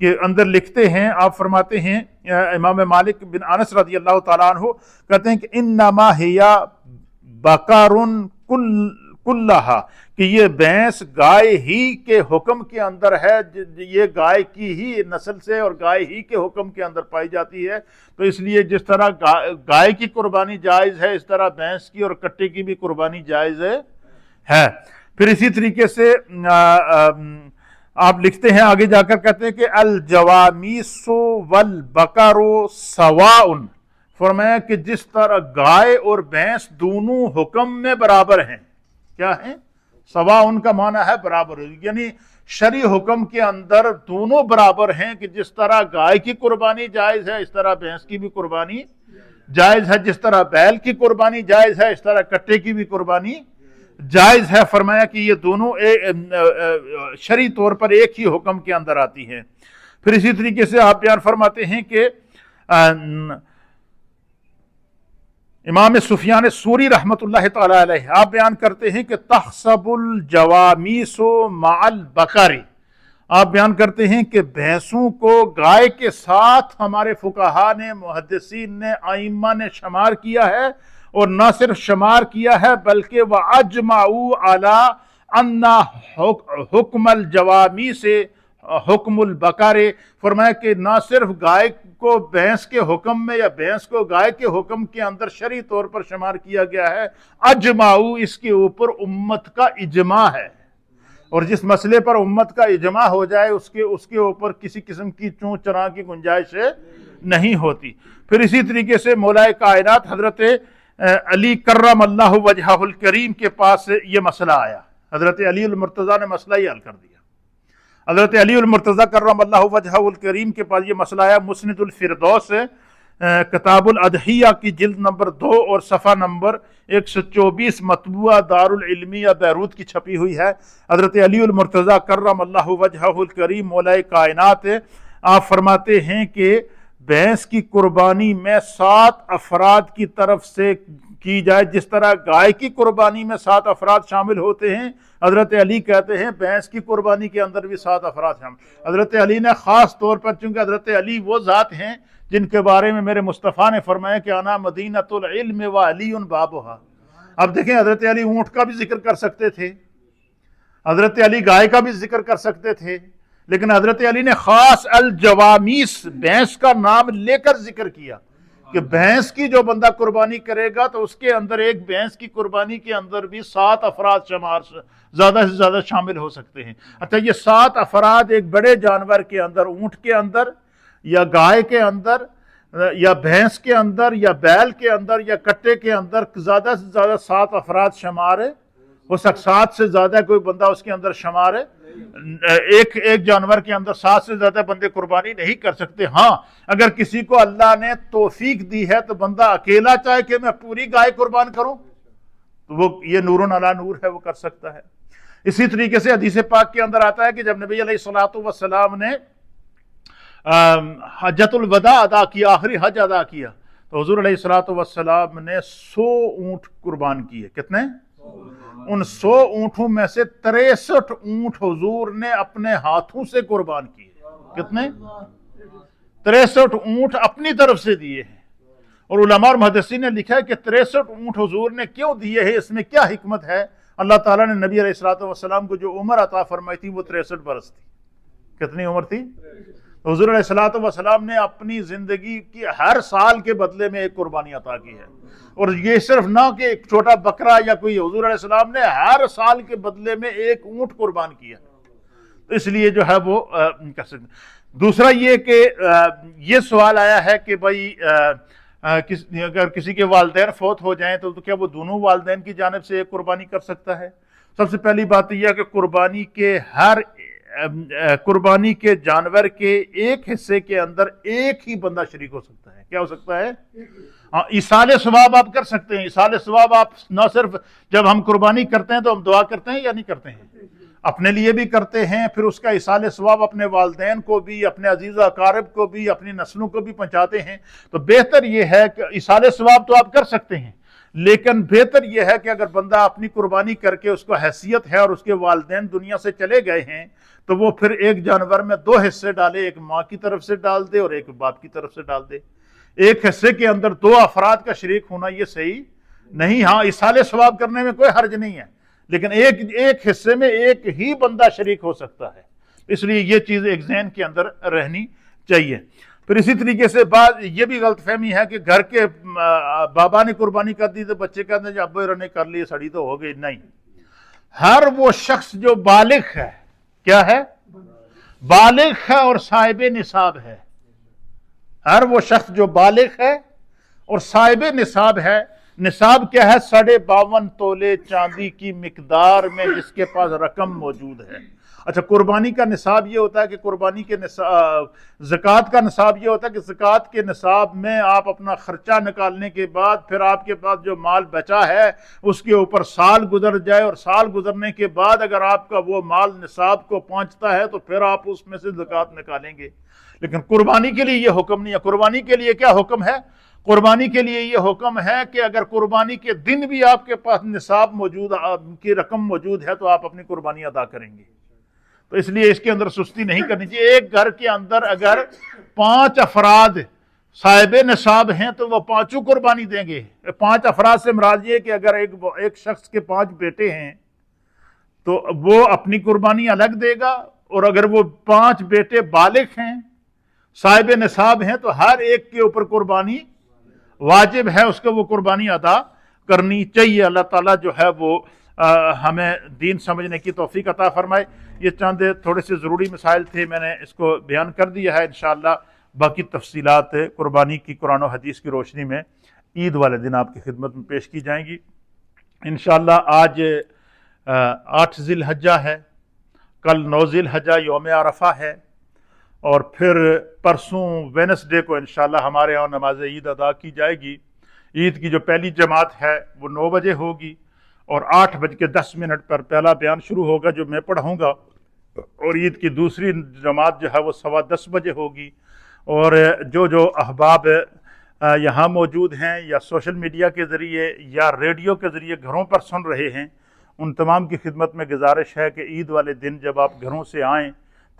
کے اندر لکھتے ہیں، آپ فرماتے ہیں امام مالک بن انس رضی اللہ تعالیٰ عنہ کہتے ہیں کہ انما ہیا بقرٌ کلھا، کہ یہ بھینس گائے ہی کے حکم کے اندر ہے، یہ گائے کی ہی نسل سے اور گائے ہی کے حکم کے اندر پائی جاتی ہے، تو اس لیے جس طرح گائے کی قربانی جائز ہے اس طرح بھینس کی اور کٹے کی بھی قربانی جائز ہے۔ پھر اسی طریقے سے آپ لکھتے ہیں آگے جا کر کہتے ہیں کہ الجوامیس والبقر سواء، فرمایا کہ جس طرح گائے اور بھینس دونوں حکم میں برابر ہیں، کیا ہیں؟ سوا ان کا معنی ہے برابر، یعنی شرعی حکم کے اندر دونوں برابر ہیں، کہ جس طرح گائے کی قربانی جائز ہے اس طرح بھینس کی بھی قربانی جائز ہے، جس طرح بیل کی قربانی جائز ہے اس طرح کٹے کی بھی قربانی جائز ہے۔ فرمایا کہ یہ دونوں شرعی طور پر ایک ہی حکم کے اندر آتی ہیں۔ پھر اسی طریقے سے آپ بیان فرماتے ہیں کہ امام سفیان ثوری رحمۃ اللہ تعالی علیہ آپ بیان کرتے ہیں کہ تحسب الجوامیس مع البقر، آپ بیان کرتے ہیں کہ بھینسوں کو گائے کے ساتھ ہمارے فقہا نے، محدثین نے، ائمہ نے شمار کیا ہے، اور نہ صرف شمار کیا ہے بلکہ وَأَجْمَعُوا عَلَىٰ أَنَّ حُکْمَ الْجَوَامِيسِ حُکْمُ الْبَقَرِ، فرمایا کہ نہ صرف گائے کو بھینس کے حکم میں یا بھینس کو گائے کے حکم کے اندر شرعی طور پر شمار کیا گیا ہے، اجمعوا اس کے اوپر امت کا اجماع ہے، اور جس مسئلے پر امت کا اجماع ہو جائے اس کے اوپر کسی قسم کی چون چرا کی گنجائش نہیں ہوتی۔ پھر اسی طریقے سے مولا کائنات حضرت علی کرم اللہ وجہہ الکریم کے پاس یہ مسئلہ آیا، حضرت علی المرتضیٰ نے مسئلہ ہی حل کر دیا۔ حضرت علی المرتضیٰ کرم اللہ وجہہ الکریم کے پاس یہ مسئلہ آیا، مسند الفردوس کتاب الادحیہ کی جلد نمبر 2 اور صفحہ نمبر 124 مطبوعہ دار العلمیہ بیروت کی چھپی ہوئی ہے۔ حضرت علی المرتضیٰ کرم اللہ وجہہ الکریم مولا کائنات آپ فرماتے ہیں کہ بھینس کی قربانی میں 7 افراد کی طرف سے کی جائے، جس طرح گائے کی قربانی میں 7 افراد شامل ہوتے ہیں، حضرت علی کہتے ہیں بھینس کی قربانی کے اندر بھی 7 افراد شامل۔ حضرت علی نے خاص طور پر، چونکہ حضرت علی وہ ذات ہیں جن کے بارے میں میرے مصطفیٰ نے فرمایا کہ انا مدینۃ العلم وعلی بابھا۔ اب دیکھیں حضرت علی اونٹ کا بھی ذکر کر سکتے تھے، حضرت علی گائے کا بھی ذکر کر سکتے تھے، لیکن حضرت علی نے خاص الجوامیس بھینس کا نام لے کر ذکر کیا کہ بھینس کی جو بندہ قربانی کرے گا تو اس کے اندر ایک بھینس کی قربانی کے اندر بھی 7 افراد زیادہ سے زیادہ شامل ہو سکتے ہیں۔ اچھا، یہ 7 افراد ایک بڑے جانور کے اندر، اونٹ کے اندر یا گائے کے اندر یا بھینس کے اندر یا بیل کے اندر یا کٹے کے اندر زیادہ سے زیادہ 7 افراد شمار ہو سکتے، 7 سے زیادہ کوئی بندہ اس کے اندر شمار ایک جانور کے اندر 7 سے زیادہ بندے قربانی نہیں کر سکتے۔ ہاں، اگر کسی کو اللہ نے توفیق دی ہے تو بندہ اکیلا چاہے کہ میں پوری گائے قربان کروں تو وہ یہ نور علی نور ہے، وہ کر سکتا ہے۔ اسی طریقے سے حدیث پاک کے اندر آتا ہے کہ جب نبی علیہ الصلوۃ والسلام نے حجۃ الوداع ادا کیا، آخری حج ادا کیا، تو حضور علیہ الصلوۃ والسلام نے 100 اونٹ قربان کیے۔ کتنے؟ ان 100 اونٹوں میں سے 63 اونٹ حضور نے اپنے ہاتھوں سے قربان کیے۔ کتنے؟ 63 اونٹ اپنی طرف سے دیے ہیں، اور علماء اور محدثین نے لکھا ہے کہ 63 اونٹ حضور نے کیوں دیے ہیں، اس میں کیا حکمت ہے۔ اللہ تعالیٰ نے نبی علیہ الصلوۃ والسلام کو جو عمر عطا فرمائی تھی وہ 63 برس تھی۔ کتنی عمر تھی؟ حضور علیہ الصلوۃ والسلام نے اپنی زندگی کی ہر سال کے بدلے میں ایک قربانی عطا کی ہے، اور یہ صرف نہ کہ ایک چھوٹا بکرا یا کوئی، حضور علیہ السلام نے ہر سال کے بدلے میں ایک اونٹ قربان کیا، تو اس لیے جو ہے وہ کر سکتے۔ دوسرا یہ کہ یہ سوال آیا ہے کہ بھائی اگر کسی کے والدین فوت ہو جائیں تو کیا وہ دونوں والدین کی جانب سے ایک قربانی کر سکتا ہے؟ سب سے پہلی بات یہ ہے کہ قربانی کے جانور کے ایک حصے کے اندر ایک ہی بندہ شریک ہو سکتا ہے۔ کیا ہو سکتا ہے؟ ایصال ثواب آپ کر سکتے ہیں۔ ایصال ثواب آپ نہ صرف جب ہم قربانی کرتے ہیں تو ہم دعا کرتے ہیں یا نہیں کرتے ہیں، اپنے لیے بھی کرتے ہیں، پھر اس کا ایصال ثواب اپنے والدین کو بھی، اپنے عزیز و اقارب کو بھی، اپنی نسلوں کو بھی پہنچاتے ہیں۔ تو بہتر یہ ہے کہ ایصال ثواب تو آپ کر سکتے ہیں، لیکن بہتر یہ ہے کہ اگر بندہ اپنی قربانی کر کے اس کو حیثیت ہے اور اس کے والدین دنیا سے چلے گئے ہیں تو وہ پھر ایک جانور میں 2 حصے ڈالے، ایک ماں کی طرف سے ڈال دے اور ایک باپ کی طرف سے ڈال دے۔ ایک حصے کے اندر 2 افراد کا شریک ہونا یہ صحیح نہیں، ہاں اصالِ ثواب کرنے میں کوئی حرج نہیں ہے، لیکن ایک حصے میں ایک ہی بندہ شریک ہو سکتا ہے، اس لیے یہ چیز ایک ذہن کے اندر رہنی چاہیے۔ پھر اسی طریقے سے بعض یہ بھی غلط فہمی ہے کہ گھر کے بابا نے قربانی کر دی تو بچے کہتے ہیں ابو نے کر لی سڑی تو ہو گئی، نہیں، ہر وہ شخص جو بالغ ہے، کیا ہے؟ بالغ ہے اور صاحب نصاب ہے، ہر وہ شخص جو بالغ ہے اور صاحب نصاب ہے۔ نصاب کیا ہے؟ 52.5 تولے چاندی کی مقدار میں جس کے پاس رقم موجود ہے۔ اچھا، قربانی کا نصاب یہ ہوتا ہے کہ قربانی کے زکوٰۃ کا نصاب یہ ہوتا ہے کہ زکوٰۃ کے نصاب میں آپ اپنا خرچہ نکالنے کے بعد پھر آپ کے پاس جو مال بچا ہے اس کے اوپر سال گزر جائے، اور سال گزرنے کے بعد اگر آپ کا وہ مال نصاب کو پہنچتا ہے تو پھر آپ اس میں سے زکوٰۃ نکالیں گے۔ لیکن قربانی کے لیے یہ حکم نہیں ہے۔ قربانی کے لیے کیا حکم ہے؟ قربانی کے لیے یہ حکم ہے کہ اگر قربانی کے دن بھی آپ کے پاس نصاب موجود کی رقم موجود ہے تو آپ اپنی قربانی ادا کریں گے۔ تو اس لیے اس کے اندر سستی نہیں کرنی چاہیے۔ ایک گھر کے اندر اگر 5 افراد صاحب نصاب ہیں تو وہ 5 قربانی دیں گے۔ 5 افراد سے مراد یہ کہ اگر ایک شخص کے 5 بیٹے ہیں تو وہ اپنی قربانی الگ دے گا، اور اگر وہ 5 بیٹے بالغ ہیں، صاحب نصاب ہیں، تو ہر ایک کے اوپر قربانی واجب ہے، اس کو وہ قربانی ادا کرنی چاہیے۔ اللہ تعالیٰ جو ہے وہ ہمیں دین سمجھنے کی توفیق عطا فرمائے۔ یہ چند تھوڑے سے ضروری مسائل تھے، میں نے اس کو بیان کر دیا ہے۔ انشاءاللہ باقی تفصیلات قربانی کی قرآن و حدیث کی روشنی میں عید والے دن آپ کی خدمت میں پیش کی جائیں گی انشاءاللہ۔ آج 8 ذی الحجہ ہے، کل 9 ذی الحجہ یوم عرفہ ہے، اور پھر پرسوں وینسڈے کو انشاءاللہ ہمارے یہاں نماز عید ادا کی جائے گی۔ عید کی جو پہلی جماعت ہے وہ 9 بجے ہوگی، اور 8:10 پر پہلا بیان شروع ہوگا جو میں پڑھوں گا، اور عید کی دوسری جماعت جو ہے وہ 10:15 بجے ہوگی۔ اور جو احباب یہاں موجود ہیں یا سوشل میڈیا کے ذریعے یا ریڈیو کے ذریعے گھروں پر سن رہے ہیں، ان تمام کی خدمت میں گزارش ہے کہ عید والے دن جب آپ گھروں سے آئیں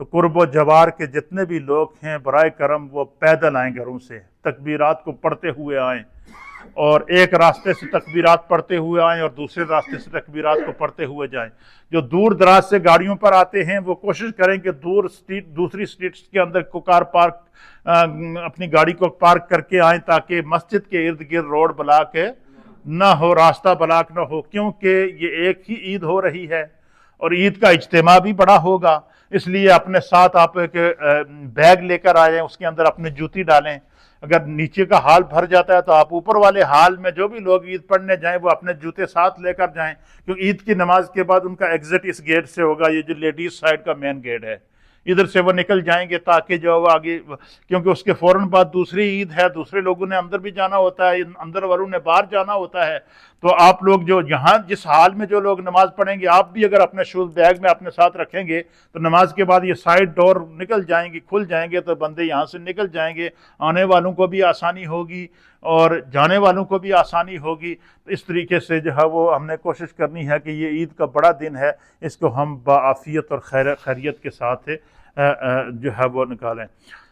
تو قرب و جوار کے جتنے بھی لوگ ہیں برائے کرم وہ پیدل آئیں، گھروں سے تکبیرات کو پڑھتے ہوئے آئیں، اور ایک راستے سے تکبیرات پڑھتے ہوئے آئیں اور دوسرے راستے سے تکبیرات کو پڑھتے ہوئے جائیں۔ جو دور دراز سے گاڑیوں پر آتے ہیں وہ کوشش کریں کہ دوسری سٹریٹس کے اندر کار پارک اپنی گاڑی کو پارک کر کے آئیں، تاکہ مسجد کے ارد گرد روڈ بلاک نہ ہو، راستہ بلاک نہ ہو، کیونکہ یہ ایک ہی عید ہو رہی ہے اور عید کا اجتماع بھی بڑا ہوگا۔ اس لیے اپنے ساتھ آپ ایک بیگ لے کر آ جائیں، اس کے اندر اپنی جوتی ڈالیں۔ اگر نیچے کا ہال بھر جاتا ہے تو آپ اوپر والے ہال میں جو بھی لوگ عید پڑھنے جائیں وہ اپنے جوتے ساتھ لے کر جائیں، کیونکہ عید کی نماز کے بعد ان کا ایگزٹ اس گیٹ سے ہوگا، یہ جو لیڈیز سائڈ کا مین گیٹ ہے، ادھر سے وہ نکل جائیں گے تاکہ جو وہ آگے، کیونکہ اس کے فوراً بعد دوسری عید ہے، دوسرے لوگوں نے اندر بھی جانا ہوتا ہے، اندر والوں نے باہر جانا ہوتا ہے۔ تو آپ لوگ جو یہاں جس حال میں جو لوگ نماز پڑھیں گے، آپ بھی اگر اپنے شوز بیگ میں اپنے ساتھ رکھیں گے تو نماز کے بعد یہ سائڈ ڈور نکل جائیں گے، کھل جائیں گے، تو بندے یہاں سے نکل جائیں گے، آنے والوں کو بھی آسانی ہوگی اور جانے والوں کو بھی آسانی ہوگی۔ تو اس طریقے سے جو ہے وہ ہم نے کوشش کرنی ہے کہ یہ عید کا بڑا دن ہے، اس کو ہم بعافیت اور خیریت کے ساتھ جو ہے وہ نکالیں۔